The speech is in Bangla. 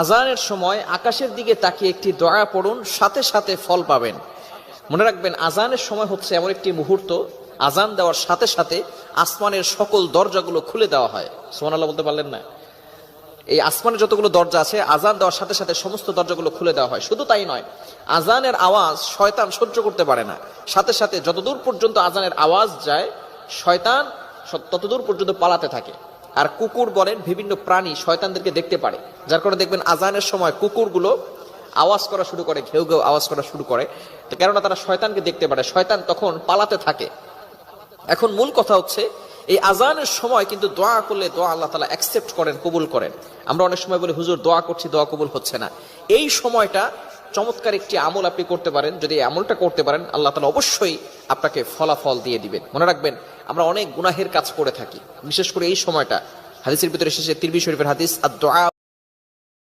আজানের সময় আকাশের দিকে তাকিয়ে একটি দোয়া পড়ুন, সাথে সাথে ফল পাবেন। মনে রাখবেন, আজানের সময় হচ্ছে এমন একটি মুহূর্ত, আজান দেওয়ার সাথে সাথে আসমানের সকল দরজাগুলো খুলে দেওয়া হয়। সুবহানাল্লাহ বলতে পারলেন না? এই আসমানের যতগুলো দরজা আছে, আজান দেওয়ার সাথে সাথে সমস্ত দরজাগুলো খুলে দেওয়া হয়। শুধু তাই নয়, আজানের আওয়াজ শয়তান সহ্য করতে পারে না। সাথে সাথে যতদূর পর্যন্ত আজানের আওয়াজ যায়, শয়তান ততদূর পর্যন্ত পালাতে থাকে। আর কুকুর বলেন বিভিন্ন প্রাণী শয়তানদেরকে দেখতে পারে, যার কারণে দেখবেন আজানের সময় কুকুরগুলো আওয়াজ করা শুরু করে, ঘেউ ঘেউ আওয়াজ করা শুরু করে, তো কেননা তারা শয়তানকে দেখতে পারে, শয়তান তখন পালাতে থাকে। এখন মূল কথা হচ্ছে, এই আজানের সময় কিন্তু দোয়া করলে দোয়া আল্লাহ তাআলা অ্যাকসেপ্ট করেন, কবুল করেন। আমরা অনেক সময় বলি, হুজুর দোয়া করছি, দোয়া কবুল হচ্ছে না। এই সময়টা চমৎকার একটি আমল আপনি করতে পারেন। যদি এই আমলটা করতে পারেন, আল্লাহ তাআলা অবশ্যই আপনাকে ফলাফল দিয়ে দিবেন। মনে রাখবেন, আমরা অনেক গুনাহের কাজ করে থাকি, বিশেষ করে এই সময়টা। হাদিসের ভিতরে এসেছে, তিরমিজি শরীফের হাদিস, আদ-দুআ